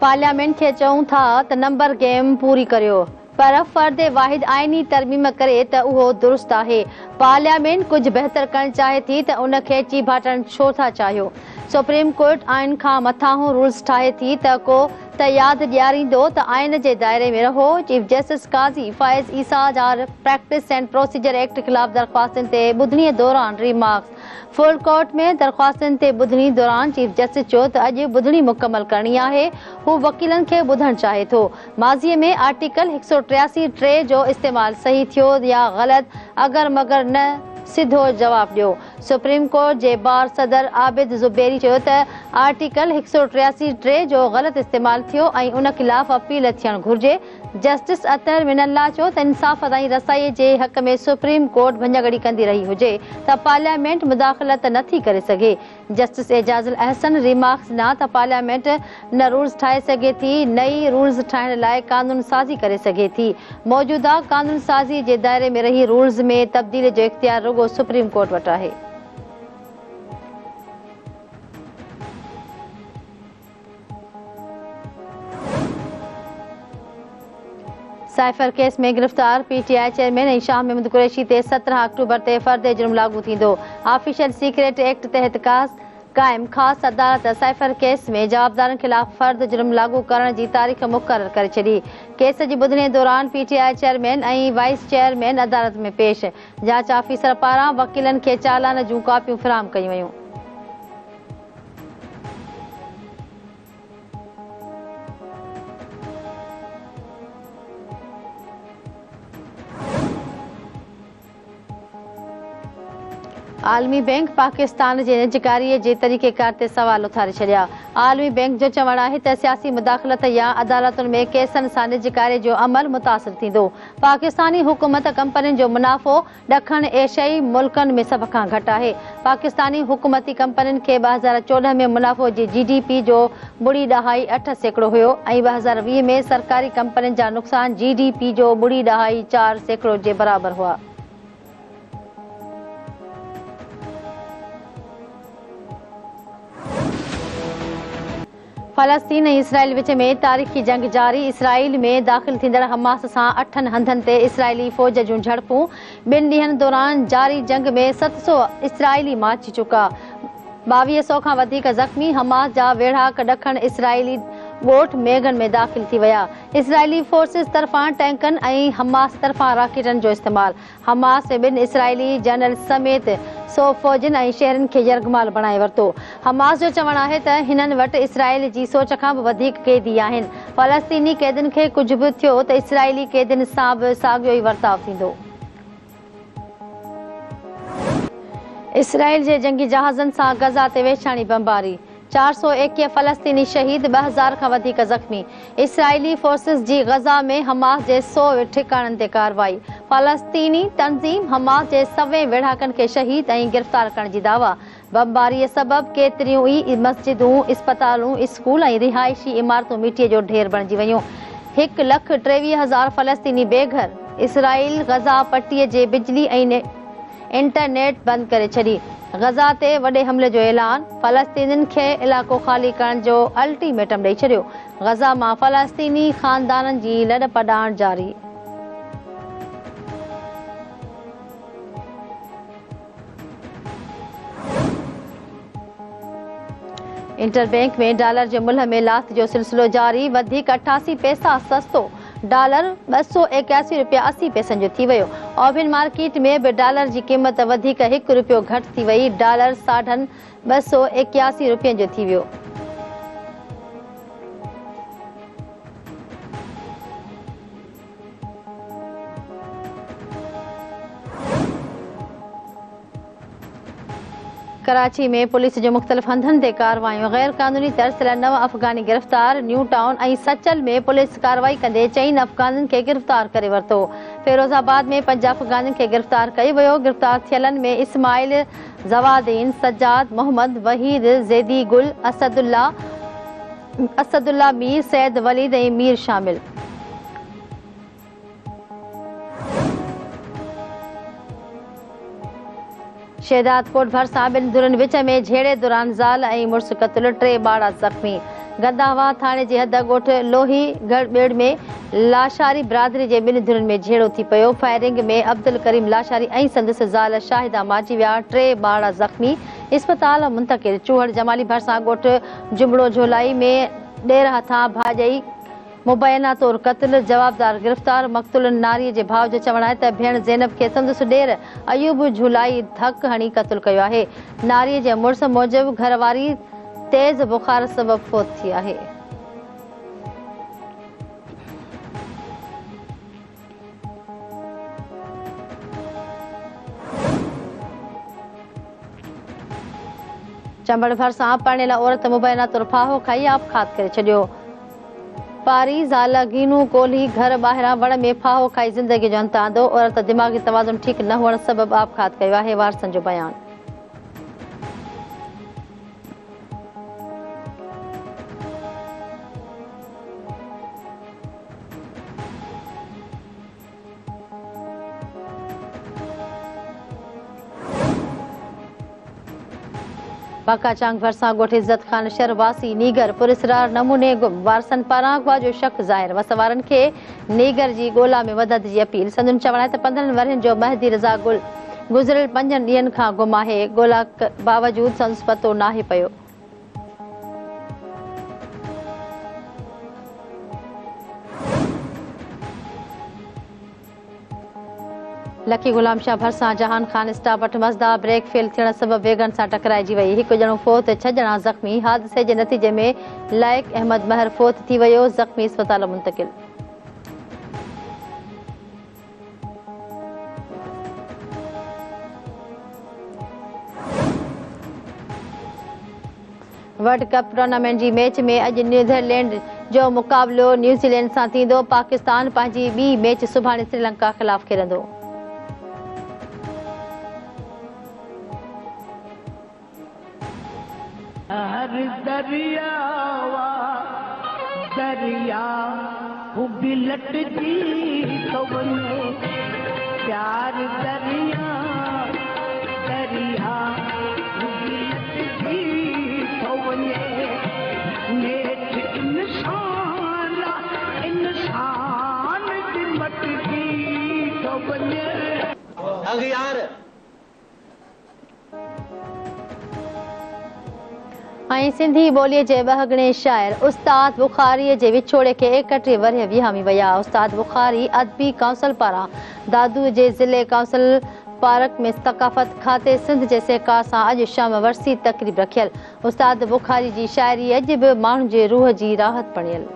Parliament के चऊं था त नंबर गेम पूरी करियो पर फर्द वाहिद आईनी तरमीम करे त उहो दुरुस्त आहे। पार्लियामेंट कुछ बेहतर करण चाहे थी त उन खे चीभाटण छो था चाहियो। सुप्रीम कोर्ट आइन खां मथां रूल्स ठाहे थी त को त यादि ॾियारींदो त आइन जे दायरे में रहो। चीफ जस्टिस काज़ी फाइज़ ईसा जा प्रैक्टिस एंड प्रोसीजर एक्ट ख़िलाफ़ दरख़्वास्तनि ते ॿुधणी दौरान रिमार्क्स। फुल कोर्ट में दरख़्वास्तनि ते ॿुधणी दौरान चीफ जस्टिस चयो त अॼु ॿुधणी मुकमल करणी आहे। हू वकीलनि खे ॿुधणु चाहे थो। माज़ीअ में आर्टिकल 183(3) जो इस्तेमालु सही थियो या ग़लति, अगर मगर न सिधो जवाब ॾियो। सुप्रीम कोर्ट जे बार सदर आबिद ज़ुबैरी चयो त आर्टिकल 183(3) जो ग़लति इस्तेमालु थियो ऐं उन ख़िलाफ़ अपील थियणु घुर्जे। जस्टिस अतर मिनल्ला चयो त इंसाफ़ ताईं रसाईअ जे हक़ में सुप्रीम कोर्ट भञगड़ी कंदी रही हुजे त पार्लियामेंट मुदाख़लत नथी करे सघे। जस्टिस एजाज़ुल अहसन रिमार्क्स ॾिना त पार्लियामेंट न रूल्स ठाहे सघे थी, नई रूल्स ठाहिण लाइ कानून साज़ी करे सघे थी। मौजूदा कानून साज़ी जे दायरे में रही रूल्स में तब्दीली जो इख्तियार रुगो सुप्रीम कोर्ट वटि आहे। साइफर केस में गिरफ़्तार पीटीआई चेयरमैन ऐं शाह महमूद कुरैशी ते 17 अक्टूबर ते फ़र्द जुर्म लागू थींदो। ऑफिशियल सीक्रेट एक्ट तहत क़ाइम ख़ासि अदालत साइफर केस में जवाबदारनि ख़िलाफ़ फ़र्द जुर्म लागू करण जी तारीख़ मुक़ररु करे छॾी। केस जी ॿुधणी दौरान पीटीआई चेयरमैन ऐं वाइस चेयरमैन अदालत में पेश। जांच ऑफिसर पारां वकीलनि खे चालान जूं कापियूं फ़राहम कयूं वयूं। आलमी बैंक पाकिस्तान जे निजकारीअ जे तरीक़ेकार ते सवाल उथारे छॾिया। आलमी बैंक जो चवणु आहे त सियासी मुदाख़लत या अदालतुनि में केसनि सां निजकारी जो अमल मुतासिर थींदो। पाकिस्तानी हुकूमत कंपनियुनि जो मुनाफ़ो ॾखण एशियाई मुल्कनि में सभ खां घटि आहे। पाकिस्तानी हुकूमती कंपनियुनि खे 2014 में मुनाफ़ो जी GDP जो 0.8% हुयो ऐं 2020 में सरकारी कंपनियुनि जा नुक़सान GDP जो 0.4% जे बराबरि हुआ। फ़लस्तीन ऐं इसराइल विच में तारीख़ी जंग जारी। इसराइल में दाख़िल थींदड़ हमास सां 8 हंधनि ते इसराइली फ़ौज जूं झड़पूं। 2 ॾींहनि दौरान जारी जंग में 700 इसराइली मारिजी चुका। 2200 खां वधीक ज़ख़्मी। हमास जा वेढ़ाक ॾखण इसराइली ॻोठ मेगन में दाख़िल थी विया। इसराइली फोर्सिस तरफ़ां टैंकनि ऐं हमास तरफ़ां राकेटनि जो इस्तेमालु। हमास में 2 इसराइली जनरल समेत 100 फ़ौजियुनि ऐं शहरनि खे यरगमाल बणाए वरितो। हमास जो चवणु आहे त हिननि वटि इसराइल जी सोच खां बि वधीक कैदी आहिनि। फ़लस्तीनी कैदियुनि खे कुझु बि थियो त इसराइली कैदियुनि सां बि साॻियो ई वर्ताव थींदो। इसराइल जे जंगी जहाज़नि सां गज़ा ते वेछाणी बमबारी। 421 फ़लस्तीनी शहीद, 2000 खां वधीक ज़ख़्मी। इसराइली फोर्सिस जी गज़ा में हमास जे 100 ठिकाणनि ते कार्रवाई। फ़लस्तीनी तंज़ीम हमास जे 100 वेढ़ाकनि खे शहीद ऐं गिरफ़्तार करण जी दावा। बमबारीअ सबबि केतिरियूं ई मस्जिदूं, इस्पतालूं, स्कूल ऐं रिहाइशी इमारतूं मिटीअ जो ढेर बणिजी वयूं। 1,23,000 फ़लस्तीनी बेघर। इसराइल गज़ा पट्टीअ जे बिजली ऐं इंटरनेट बंदि करे छॾी। गज़ा ते वॾे हमले जो ऐलान। फ़लस्तीनियुनि खे इलाइक़ो ख़ाली करण जो अल्टीमेटम ॾेई छॾियो। गज़ा मां फ़लस्तीनी ख़ानदाननि जी लॾ पॾाण जारी। इंटरबैंक में डॉलर जे मुल्ह में लात जो सिलसिलो जारी। वधीक 88 पैसा सस्तो। डॉलर 281.80 जो थी वियो। ओपन मार्केट में बि डॉलर जी क़ीमत वधीक 1 रुपयो घटि थी वई। डॉलर 281 जो थी वियो। कराची में पुलिस जो मुख़्तलिफ़ हंधनि ते कार्रवाइयूं। गैर क़ानूनी तर्स 9 अफ़गानी गिरफ़्तार। न्यू टाउन ऐं सचल में पुलिस कार्रवाई कंदे 4 अफ़गाननि खे गिरफ़्तार करे वरितो। फिरोज़ाबाद में 5 अफ़गाननि खे गिरफ़्तार कयो वियो। गिरफ़्तार थियलनि में इस्माइल, जवादीन, सज्जाद, मोहम्मद, वहीद, ज़ैदी गुल, असदुल्ला मीर, सैद वलीद ऐं मीर शामिल। शहदाद कोट भरिसां 2 धुरनि विच में झेड़े दौरान ज़ाल ऐं मुड़ुस क़त्ल, 3 ॿार ज़ख़्मी। गंदावा थाने जे हद ॻोठ लोही गढ़बेड़ में लाशारी बिरादरी जे ॿिनि धुरनि में झेड़ो थी पियो। फायरिंग में अब्दुल करीम लाशारी ऐं संदसि ज़ाल शाहिदा माची विया। 3 ॿार ज़ख़्मी, इस्पताल मुंतक़िल। चूहड़ जमाली भरिसां ॻोठ जुमड़ो झोलाई में ॾेर हथां भाॼई मुबैना तौर क़त्ल, जवाबदार गिरफ़्तार। मक़तूल नारीअ जे भाउ जो चवणु आहे त भेण ज़ैनब खे संदसि ॾेर अयूब झूलाई धक हणी क़त्ल कयो आहे। नारीअ जे मुड़ुस मूजिबि घरवारी तेज़ बुखार सबबि फ़ौत थी आहे। चंबड़ भरिसां परणियल औरत मुबैना तौर फाहो खाई आपघात करे छॾियो। पारी ज़ाल गीनू कोल्ही घर ॿाहिरां वण में फाहो खाई ज़िंदगी जो अंत आंदो। औरत दिमाग़ी तवाज़ुन ठीक न हुअण सबबि आपघात कयो आहे। वारसनि जो बयान। बाकाचांग भरिसां ॻोठ इज़त ख़ान शहरवासी नीगर पुरस्रार नमूने वारसनि पारां अगवा जो शक ज़ाहिर। वसवारनि खे नीगर जी ॻोल्हा में मदद जी अपील। संदन चवण आहे त 15 वरहनि जो महदी रज़ा गुल गुज़िरियल 5 ॾींहनि खां गुम आहे। ॻोल्हा बावजूद संदसि पतो नाहे पियो। लकी गुलाम शाह भरिसां जहान खान स्टाफ वटि मज़दा ब्रेक फेल थियण सबबि वेगन सां टकराइजी वई। 1 ॼणो फ़ौत, 6 ॼणा ज़ख़्मी। हादिसे जे नतीजे में लाइक अहमद महर फ़ौत थी वियो। ज़ख़्मी इस्पताल मुंतक़िल। वर्ल्ड कप टूर्नामेंट जी मैच में अॼु नीदरलैंड जो मुक़ाबिलो न्यूज़ीलैंड सां थींदो। पाकिस्तान पंहिंजी ॿी मैच सुभाणे श्रीलंका ख़िलाफ़ खेॾंदो। हर दरिया दरिया बिलट जी तो बने प्यार दरिया दरिया बिलट जी तो बने नेठ इंसान इंसान की मट जी तो बने अगियार ऐं सिंधी ॿोलीअ जे ॿहगणे शाइर उस्ताद बुखारी जे विछोड़े खे 31 वरह विहामी विया। उस्ताद बुखारी अदबी काउंसिल पारां दादू जे ज़िले काउंसिल पार्क में सक़ाफ़त खाते सिंध जे सहकार सां अॼु शाम वरसी तक़रीब रखियल। उस्ताद बुखारी जी शाइरी अॼु बि माण्हुनि जे रूह जी राहत बणियल।